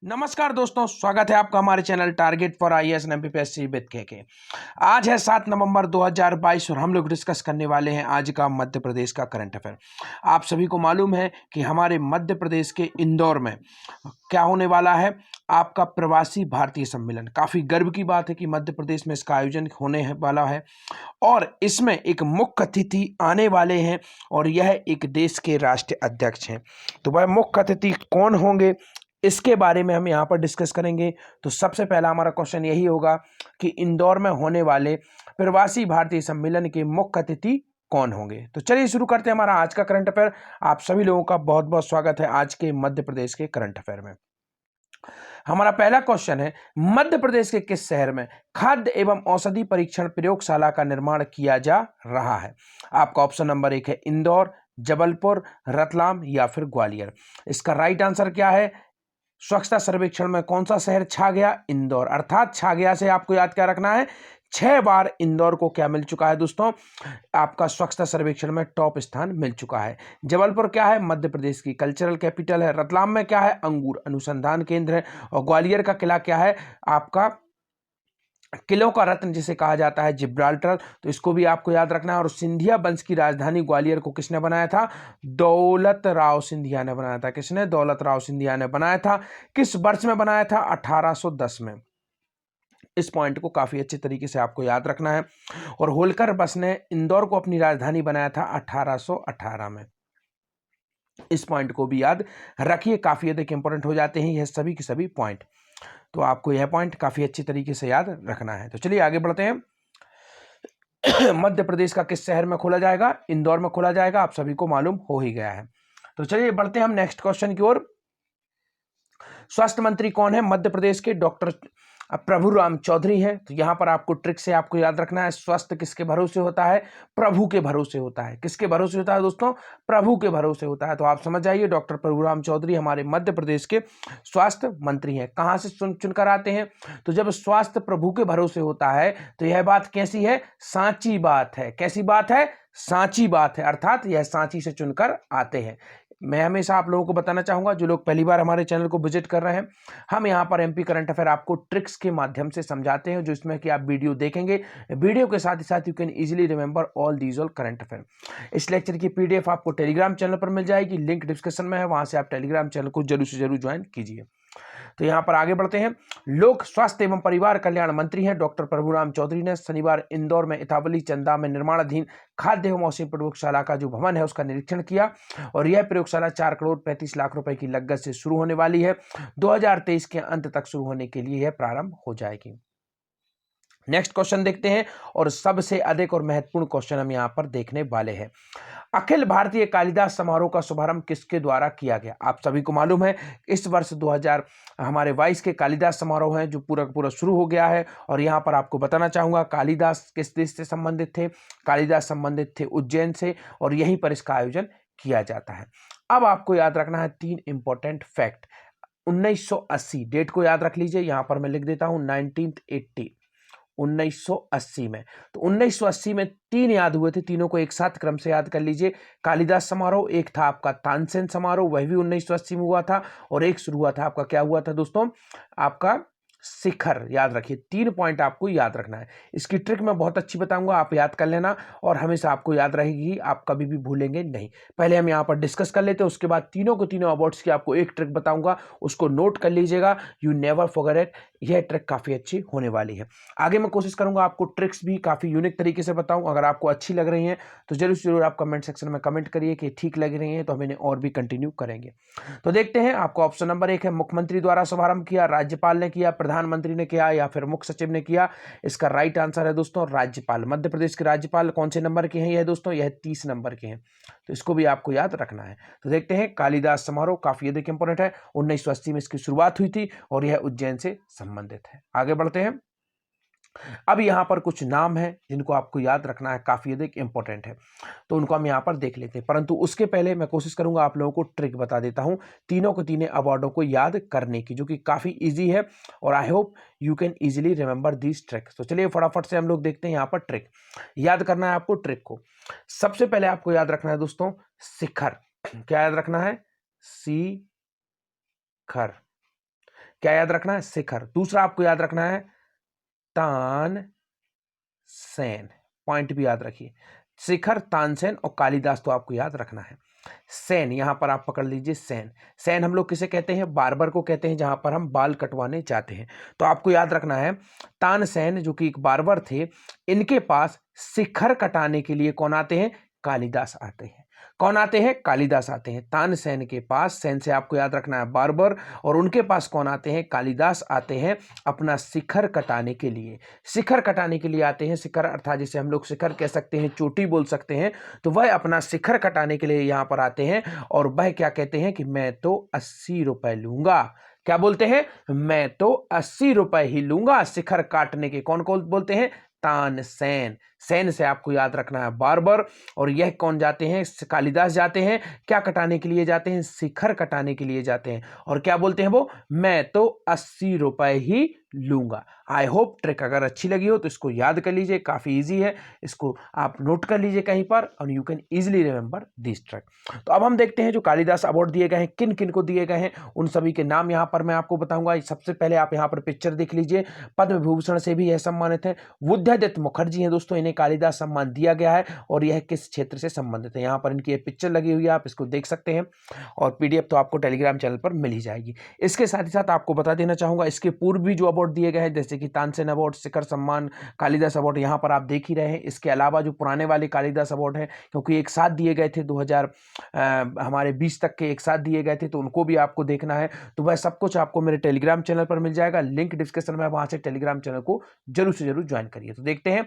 नमस्कार दोस्तों, स्वागत है आपका हमारे channel target for IAS and MPPSC with के। आज है 7 नवंबर 2022 और हम लोग डिस्कस करने वाले हैं आज का मध्य प्रदेश का करंट अफेयर। आप सभी को मालूम है कि हमारे मध्य प्रदेश के इंदौर में क्या होने वाला है, आपका प्रवासी भारतीय सम्मेलन। काफ़ी गर्व की बात है कि मध्य प्रदेश में इसका आयोजन होने वाला है और इसमें एक मुख्य अतिथि आने वाले हैं और यह एक देश के राष्ट्रीय अध्यक्ष हैं। तो वह मुख्य अतिथि कौन होंगे, इसके बारे में हम यहाँ पर डिस्कस करेंगे। तो सबसे पहला हमारा क्वेश्चन यही होगा कि इंदौर में होने वाले प्रवासी भारतीय सम्मेलन के मुख्य अतिथि कौन होंगे। तो चलिए शुरू करते हैं हमारा आज का करंट अफेयर। आप सभी लोगों का बहुत बहुत स्वागत है आज के मध्य प्रदेश के करंट अफेयर में। हमारा पहला क्वेश्चन है, मध्य प्रदेश के किस शहर में खाद्य एवं औषधि परीक्षण प्रयोगशाला का निर्माण किया जा रहा है। आपका ऑप्शन नंबर 1 है इंदौर, जबलपुर, रतलाम या फिर ग्वालियर। इसका राइट आंसर क्या है? स्वच्छता सर्वेक्षण में कौन सा शहर छा गया? इंदौर। अर्थात छा गया से आपको याद क्या रखना है, 6 बार इंदौर को क्या मिल चुका है दोस्तों, आपका स्वच्छता सर्वेक्षण में टॉप स्थान मिल चुका है। जबलपुर क्या है? मध्य प्रदेश की कल्चरल कैपिटल है। रतलाम में क्या है? अंगूर अनुसंधान केंद्र है। और ग्वालियर का किला क्या है? आपका किलों का रत्न जिसे कहा जाता है, जिब्राल्टर। तो इसको भी आपको याद रखना है। और सिंधिया वंश की राजधानी ग्वालियर को किसने बनाया था? दौलत राव सिंधिया ने बनाया था। किसने? दौलत राव सिंधिया ने बनाया था। किस वर्ष में बनाया था? 1810 में। इस पॉइंट को काफी अच्छे तरीके से आपको याद रखना है। और होलकर बस ने इंदौर को अपनी राजधानी बनाया था 1818 में। इस पॉइंट को भी याद रखिए, काफी अधिक इंपॉर्टेंट हो जाते हैं यह सभी के सभी पॉइंट। तो आपको यह पॉइंट काफी अच्छी तरीके से याद रखना है। तो चलिए आगे बढ़ते हैं। मध्य प्रदेश का किस शहर में खोला जाएगा? इंदौर में खोला जाएगा, आप सभी को मालूम हो ही गया है। तो चलिए बढ़ते हैं हम नेक्स्ट क्वेश्चन की ओर। स्वास्थ्य मंत्री कौन है मध्य प्रदेश के? डॉक्टर प्रभुराम चौधरी हैं। तो यहां पर आपको ट्रिक से आपको याद रखना है, स्वास्थ्य किसके भरोसे होता है? प्रभु के भरोसे होता है। किसके भरोसे होता है दोस्तों? प्रभु के भरोसे होता है। तो आप समझ जाइए, डॉक्टर प्रभुराम चौधरी हमारे मध्य प्रदेश के स्वास्थ्य मंत्री हैं। कहां से चुनकर आते हैं? तो जब स्वास्थ्य प्रभु के भरोसे होता है तो यह बात कैसी है? साची बात है। कैसी बात है? साची बात है। अर्थात यह सांची से चुनकर आते हैं। मैं हमेशा आप लोगों को बताना चाहूंगा, जो लोग पहली बार हमारे चैनल को विजिट कर रहे हैं, हम यहाँ पर एमपी करंट अफेयर आपको ट्रिक्स के माध्यम से समझाते हैं, जो इसमें कि आप वीडियो देखेंगे, वीडियो के साथ ही साथ you can easily remember all these all current affair. इस लेक्चर की पीडीएफ आपको टेलीग्राम चैनल पर मिल जाएगी, लिंक डिस्क्रिप्शन में है, वहां से आप टेलीग्राम चैनल को जरूर से जरूर ज्वाइन कीजिए। तो यहां पर आगे बढ़ते हैं। लोक स्वास्थ्य एवं परिवार कल्याण मंत्री हैं डॉक्टर प्रभुराम चौधरी ने शनिवार इंदौर में इतावली चंदा में निर्माणाधीन खाद्य एवं औषधि प्रयोगशाला का जो भवन है उसका निरीक्षण किया। और यह प्रयोगशाला 4 करोड़ 35 लाख रुपए की लागत से शुरू होने वाली है। 2023 के अंत तक शुरू होने के लिए यह प्रारंभ हो जाएगी। नेक्स्ट क्वेश्चन देखते हैं और सबसे अधिक और महत्वपूर्ण क्वेश्चन हम यहां पर देखने वाले हैं। अखिल भारतीय कालिदास समारोह का शुभारंभ किसके द्वारा किया गया? आप सभी को मालूम है इस वर्ष 2022 के कालिदास समारोह हैं जो पूरा शुरू हो गया है। और यहां पर आपको बताना चाहूंगा, कालिदास किस देश से संबंधित थे? कालिदास संबंधित थे उज्जैन से, और यहीं पर इसका आयोजन किया जाता है। अब आपको याद रखना है 3 इंपॉर्टेंट फैक्ट। 1980 डेट को याद रख लीजिए, यहां पर मैं लिख देता हूं 1980, 1980 में। तो 1980 में 3 याद हुए थे, तीनों को एक साथ क्रम से याद कर लीजिए। कालिदास समारोह, एक था आपका तानसेन समारोह, वह भी 1980 में हुआ था। और एक शुरू हुआ था आपका, क्या हुआ था दोस्तों? आपका शिखर। याद रखिए, 3 पॉइंट आपको याद रखना है। इसकी ट्रिक मैं बहुत अच्छी बताऊंगा, आप याद कर लेना और हमेशा आपको याद रहेगी, आप कभी भी भूलेंगे नहीं। पहले हम यहां पर डिस्कस कर लेते हैं, उसके बाद तीनों को तीनों अवार्ड्स की आपको एक ट्रिक बताऊंगा, उसको नोट कर लीजिएगा। You never forget it. यह ट्रिक काफी अच्छी होने वाली है। आगे मैं कोशिश करूंगा आपको ट्रिक्स भी काफी यूनिक तरीके से बताऊं। अगर आपको अच्छी लग रही हैं तो जरूर से जरूर आप कमेंट सेक्शन में कमेंट करिए कि ठीक लग रही हैं, तो हम इन्हें और भी कंटिन्यू करेंगे। तो देखते हैं, आपको ऑप्शन नंबर 1 है मुख्यमंत्री द्वारा शुभारंभ किया, राज्यपाल ने किया, प्रधानमंत्री ने किया या फिर मुख्य सचिव ने किया। इसका राइट आंसर है दोस्तों राज्यपाल। मध्य प्रदेश के राज्यपाल कौन से नंबर के हैं यह दोस्तों? यह 30 नंबर के हैं। तो इसको भी आपको याद रखना है। तो देखते हैं, कालिदास समारोह काफी अधिक इंपॉर्टेंट है। 1980 में इसकी शुरुआत हुई थी और यह उज्जैन से संबंधित है। आगे बढ़ते हैं। अब यहां पर कुछ नाम हैं जिनको आपको याद रखना है, काफी अधिक इंपॉर्टेंट है, तो उनको हम यहां पर देख लेते हैं। परंतु उसके पहले मैं कोशिश करूंगा आप लोगों को ट्रिक बता देता हूं, तीनों के तीनों अवार्डों को याद करने की, जो कि काफी इजी है। और I hope you can easily remember this trick. तो चलिए फटाफट से हम लोग देखते हैं यहां पर ट्रिक। याद करना है आपको ट्रिक को। सबसे पहले आपको याद रखना है दोस्तों शिखर। क्या याद रखना है? शिखर। क्या याद रखना है? शिखर। दूसरा आपको याद रखना है तानसेन, पॉइंट भी याद रखिए, शिखर, तानसेन और कालिदास तो आपको याद रखना है। सेन, यहां पर आप पकड़ लीजिए सेन। सेन हम लोग किसे कहते हैं? बार्बर को कहते हैं, जहां पर हम बाल कटवाने जाते हैं। तो आपको याद रखना है तानसेन जो कि एक बार्बर थे, इनके पास शिखर कटाने के लिए कौन आते हैं? कालिदास आते हैं। कौन आते हैं? कालिदास आते हैं। तानसेन के पास, सेन से आपको याद रखना है बार्बर, और उनके पास कौन आते हैं? कालिदास आते हैं अपना शिखर कटाने के लिए। शिखर कटाने के लिए आते हैं। शिखर अर्थात जिसे हम लोग शिखर कह सकते हैं, चोटी बोल सकते हैं। तो वह अपना शिखर कटाने के लिए यहां पर आते हैं और वह क्या कहते हैं कि मैं तो 80 रुपए लूंगा। क्या बोलते हैं? मैं तो 80 रुपए ही लूंगा शिखर काटने के। कौन कौन बोलते हैं? तानसेन। सेन से आपको याद रखना है बार्बर, और यह कौन जाते हैं? कालिदास जाते हैं। क्या कटाने के लिए जाते हैं? शिखर कटाने के लिए जाते हैं। और क्या बोलते हैं वो? मैं तो 80 रुपए ही लूंगा। आई होप ट्रिक अगर अच्छी लगी हो तो इसको याद कर लीजिए, काफी इजी है, इसको आप नोट कर लीजिए कहीं पर और you can easily remember this trick. तो अब हम देखते हैं जो कालिदास अवार्ड दिए गए हैं किन किन को दिए गए हैं, उन सभी के नाम यहां पर मैं आपको बताऊंगा। सबसे पहले आप यहां पर पिक्चर देख लीजिए, पद्म विभूषण से भी यह सम्मानित है। बुद्धादित्य मुखर्जी हैं दोस्तों, इन्हें कालिदास सम्मान दिया गया है और यह किस क्षेत्र से संबंधित है? यहाँ पर इनकी पिक्चर लगी हुई है, आप इसको देख सकते हैं और पीडीएफ तो आपको टेलीग्राम चैनल पर मिल ही जाएगी। इसके साथ ही साथ आपको बता देना चाहूंगा इसके पूर्व भी जो अवार्ड दिए गए हैं जैसे कि तानसेन अवार्ड, शिखर सम्मान, कालिदास अवार्ड, यहाँ पर आप देख ही रहे हैं। इसके अलावा जो पुराने वाले कालिदास अवार्ड हैं, क्योंकि एक साथ दिए गए थे 2020 तक के एक साथ दिए गए थे, तो उनको भी आपको देखना है। तो वह सब कुछ आपको मेरे टेलीग्राम चैनल पर मिल जाएगा, लिंक डिस्क्रिप्शन में, वहां से टेलीग्राम चैनल को जरूर से जरूर ज्वाइन करिए। तो देखते हैं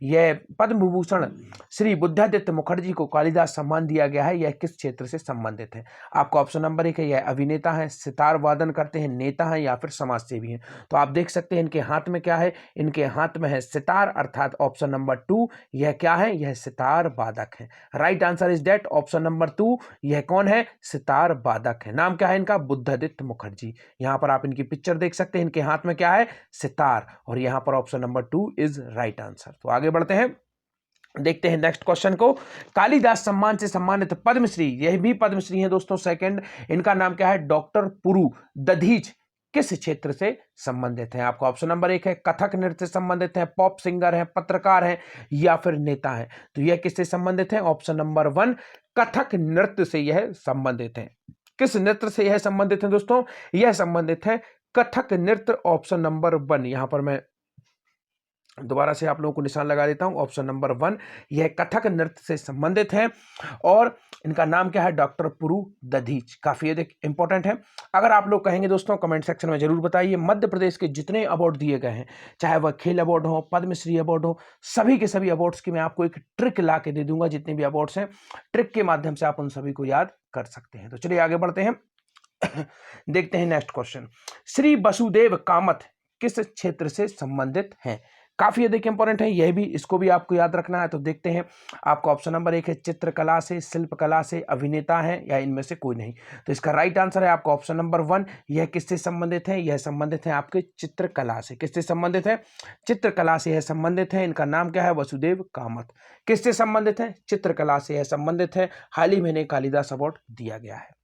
यह पद्म विभूषण श्री बुद्धादित्य मुखर्जी को कालिदास सम्मान दिया गया है, यह किस क्षेत्र से संबंधित है? आपको ऑप्शन नंबर 1 है, यह अभिनेता है, सितार वादन करते हैं, नेता है या फिर समाज सेवी हैं। तो आप देख सकते हैं इनके हाथ में क्या है, इनके हाथ में है सितार, अर्थात ऑप्शन नंबर 2 यह क्या है? यह सितार वादक है। Right answer is that option number 2, यह कौन है? सितार वादक है। नाम क्या है इनका? बुद्धादित्य मुखर्जी। यहां पर आप इनकी पिक्चर देख सकते हैं, इनके हाथ में क्या है? सितार, और यहां पर option number 2 is right answer. तो आगे बढ़ते हैं, देखते हैं नेक्स्ट क्वेश्चन को। कालिदास सम्मान से सम्मानित पद्मश्री, यह भी पद्मश्री है दोस्तों सेकंड, इनका नाम क्या है? डॉक्टर पुरु दधीच किस क्षेत्र से संबंधित है? आपका ऑप्शन नंबर 1 है कथक नृत्य से संबंधित है, पॉप सिंगर है, पत्रकार है या फिर नेता है। तो यह किससे संबंधित है? ऑप्शन नंबर 1 कथक नृत्य से यह संबंधित है। किस नृत्य से यह संबंधित है दोस्तों? यह संबंधित है कथक नृत्य, ऑप्शन नंबर 1। यहां पर मैं दोबारा से आप लोगों को निशान लगा देता हूं, ऑप्शन नंबर 1 यह कथक नृत्य से संबंधित है और इनका नाम क्या है? डॉक्टर पुरु दधीच। काफी इंपॉर्टेंट है। अगर आप लोग कहेंगे दोस्तों कमेंट सेक्शन में जरूर बताइए, मध्य प्रदेश के जितने अवार्ड दिए गए हैं, चाहे वह खेल अवार्ड हो, पद्मश्री अवार्ड हो, सभी के सभी अवार्ड्स की मैं आपको एक ट्रिक ला के दे दूंगा। जितने भी अवार्ड्स हैं, ट्रिक के माध्यम से आप उन सभी को याद कर सकते हैं। तो चलिए आगे बढ़ते हैं। देखते हैं नेक्स्ट क्वेश्चन। श्री वसुदेव कामत किस क्षेत्र से संबंधित हैं? काफी अधिक इंपॉर्टेंट है यह भी, इसको भी आपको याद रखना है। तो देखते हैं, आपका ऑप्शन नंबर 1 है चित्रकला से, शिल्पकला से, अभिनेता है या इनमें से कोई नहीं। तो इसका राइट आंसर है आपका ऑप्शन नंबर 1, यह किससे संबंधित है? यह संबंधित है आपके चित्रकला से। किससे संबंधित है? चित्रकला से यह संबंधित है। इनका नाम क्या है? वसुदेव कामत। किससे संबंधित है? चित्रकला से यह संबंधित है। हाल ही में इन्हें कालिदास अवार्ड दिया गया है।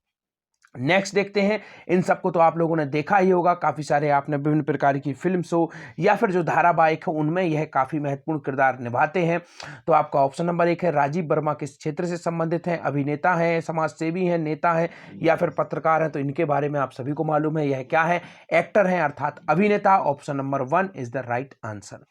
नेक्स्ट देखते हैं, इन सबको तो आप लोगों ने देखा ही होगा, काफी सारे आपने विभिन्न प्रकार की फिल्म शो या फिर जो धारावाहिक है उनमें यह काफी महत्वपूर्ण किरदार निभाते हैं। तो आपका ऑप्शन नंबर 1 है राजीव वर्मा किस क्षेत्र से संबंधित हैं? अभिनेता हैं, समाज सेवी हैं, नेता हैं या फिर पत्रकार हैं? तो इनके बारे में आप सभी को मालूम है, यह क्या है? एक्टर हैं अर्थात अभिनेता। Option number 1 is the right answer.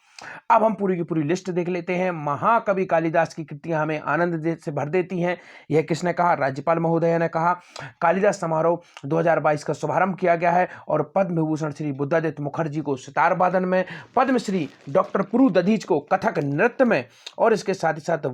अब हम पूरी की पूरी लिस्ट देख लेते हैं। महाकवि कालिदास की कृतियां हमें आनंद से भर देती हैं, यह किसने कहा? राज्यपाल महोदय ने कहा। कालिदास समारोह 2022 का शुभारंभ किया गया है और पद्म विभूषण श्री बुद्धादित्य मुखर्जी को सितार वादन में, पद्मश्री डॉक्टर पुरु दधीच को कथक नृत्य में, और इसके साथ ही साथ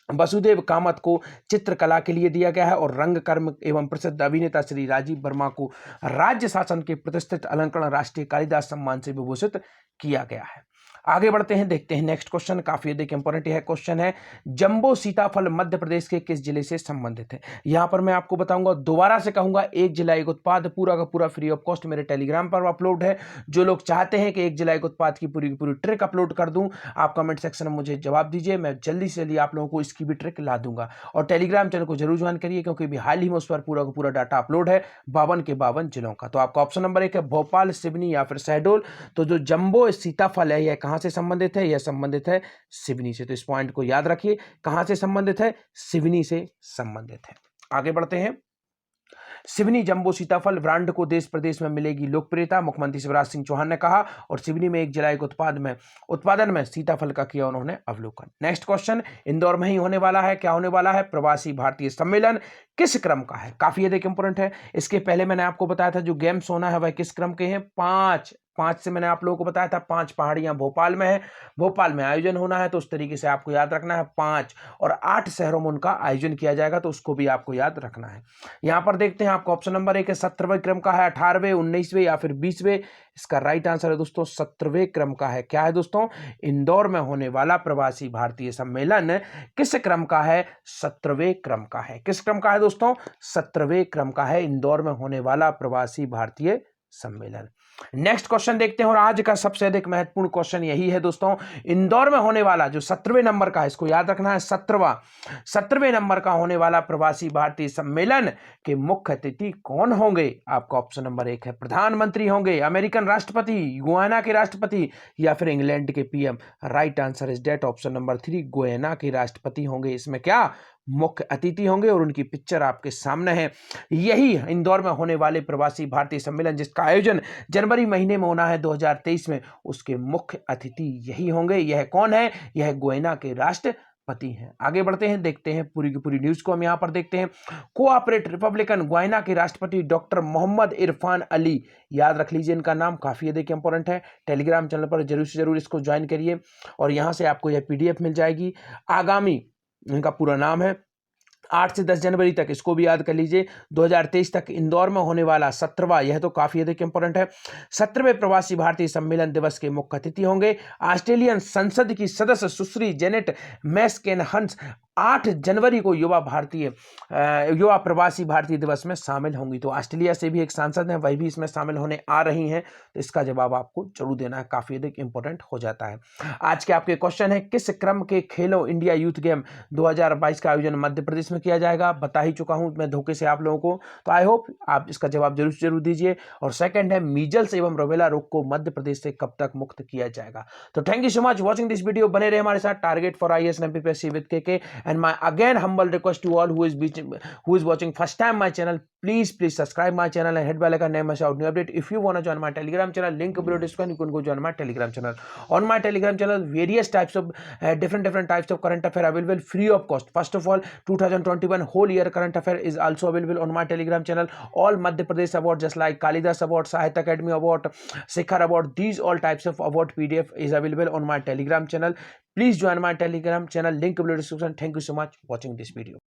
वसुदेव कामत को चित्रकला के लिए दिया गया है और रंगकर्म एवं प्रसिद्ध अभिनेता श्री राजीव वर्मा को राज्य शासन के प्रतिष्ठित अलंकरण राष्ट्रीय कालिदास सम्मान से विभूषित किया गया है। आगे बढ़ते हैं, देखते हैं नेक्स्ट क्वेश्चन, काफी अधिक इंपॉर्टेंट यह क्वेश्चन है। जंबो सीताफल मध्य प्रदेश के किस जिले से संबंधित है? यहां पर मैं आपको बताऊंगा, दोबारा से कहूंगा, एक जिला एक उत्पाद पूरा का पूरा फ्री ऑफ कॉस्ट मेरे टेलीग्राम पर अपलोड है। जो लोग चाहते हैं कि एक जिला एक उत्पाद की पूरी ट्रिक अपलोड कर दूं, आप कमेंट सेक्शन में मुझे जवाब दीजिए, मैं जल्दी से जल्दी आप लोगों को इसकी भी ट्रिक ला दूंगा। और टेलीग्राम चैनल को जरूर ज्वाइन करिए, क्योंकि भी हाल ही में उस पर पूरा का पूरा डाटा अपलोड है 52 के 52 जिलों का। तो आपका ऑप्शन नंबर 1 है भोपाल, सिवनी या फिर शहडोल। तो जो जंबो सीताफल है यह कहां से संबंधित है? यह संबंधित है सिवनी से। तो इस पॉइंट को याद रखिए, कहां से संबंधित है? सिवनी से संबंधित है। आगे बढ़ते हैं। सिवनी जंबो सीताफल ब्रांड को देश प्रदेश में मिलेगी लोकप्रियता, मुख्यमंत्री शिवराज सिंह चौहान ने कहा। और सिवनी में एक जिला एक उत्पादन में सीताफल का किया उन्होंने अवलोकन। नेक्स्ट क्वेश्चन, इंदौर में ही होने वाला है, क्या होने वाला है? प्रवासी भारतीय सम्मेलन किस क्रम का है? काफी अधिक इंपोर्टेंट है। इसके पहले मैंने आपको बताया था जो गेम्स होना है वह किस क्रम के हैं? 5 से मैंने आप लोगों को बताया था 5 पहाड़ियां भोपाल में है, भोपाल में आयोजन होना है, तो उस तरीके से आपको याद रखना है 5 और 8 शहरों में उनका आयोजन किया जाएगा, तो उसको भी आपको याद रखना है। यहां पर देखते हैं, आपको ऑप्शन नंबर 1 है 17वें क्रम का है, 18वें, 19वें या फिर 20वें। इसका राइट आंसर है दोस्तों 17वें क्रम का है। क्या है दोस्तों? इंदौर में होने वाला प्रवासी भारतीय सम्मेलन किस क्रम का है? 17वें क्रम का है। किस क्रम का है दोस्तों? 17वें क्रम का है इंदौर में होने वाला प्रवासी भारतीय सम्मेलन। नेक्स्ट क्वेश्चन देखते हैं, और आज का सबसे अधिक महत्वपूर्ण क्वेश्चन यही है दोस्तों, इंदौर में होने वाला जो 17वें नंबर का है, इसको याद रखना है, 17वें नंबर का होने वाला प्रवासी भारतीय सम्मेलन के मुख्य अतिथि कौन होंगे? आपका ऑप्शन नंबर 1 है प्रधानमंत्री होंगे, अमेरिकन राष्ट्रपति, गुयाना के राष्ट्रपति या फिर इंग्लैंड के PM. Right answer is that option number 3, Guyana के राष्ट्रपति होंगे। इसमें क्या मुख्य अतिथि होंगे, और उनकी पिक्चर आपके सामने है। यही इंदौर में होने वाले प्रवासी भारतीय सम्मेलन जिसका आयोजन जनवरी महीने में होना है 2023 में, उसके मुख्य अतिथि यही होंगे। यह कौन है? यह गुयाना के राष्ट्रपति हैं। आगे बढ़ते हैं, देखते हैं पूरी की पूरी न्यूज को हम यहां पर देखते हैं। कोऑपरेट रिपब्लिकन गुयाना के राष्ट्रपति डॉक्टर मोहम्मद इरफान अली, याद रख लीजिए इनका नाम, काफी अधिक इंपॉर्टेंट है। टेलीग्राम चैनल पर जरूर से जरूर इसको ज्वाइन करिए, और यहां से आपको यह पीडीएफ मिल जाएगी। आगामी, इनका पूरा नाम है, 8 से 10 जनवरी तक, इसको भी याद कर लीजिए, 2023 तक इंदौर में होने वाला 17वां, यह तो काफी अधिक इंपॉर्टेंट है, 17वें प्रवासी भारतीय सम्मेलन दिवस के मुख्य अतिथि होंगे ऑस्ट्रेलियन संसद की सदस्य सुश्री जेनेट मैककेन-हंस। 8 जनवरी को युवा प्रवासी भारतीय दिवस में शामिल होंगी। तो ऑस्ट्रेलिया से भी एक सांसद है, वही भी इसमें शामिल होने आ रही हैं, तो इसका जवाब आपको जरूर देना है, काफी अधिक इंपॉर्टेंट हो जाता है। आज के आपके क्वेश्चन है, किस क्रम के खेलो इंडिया यूथ गेम 2022 का आयोजन मध्य प्रदेश में किया जाएगा? बता ही चुका हूं मैं धोखे से आप लोगों को, तो आई होप आप इसका जवाब जरूर दीजिए। और सेकंड है, मीजल्स एवं रूबेला रोग को मध्य प्रदेश से कब तक मुक्त किया जाएगा? तो thank you so much watching this video. बने रहे हमारे साथ, target for IAS and MPPSC with KK, and my again humble request to all who is watching first time my channel, please subscribe my channel and hit bell icon, never miss out new update. If you want to join my telegram channel, link below description, you can go join my telegram channel. On my telegram channel, various types of different types of current affair available free of cost. First of all, 2021 whole year current affair is also available on my telegram channel. All Madhya Pradesh award, just like Kalidas award, Sahitya Academy award, Shikhar award, these all types of award PDF is available on my telegram channel. Please join my telegram channel, link below description. Thank you so much watching this video.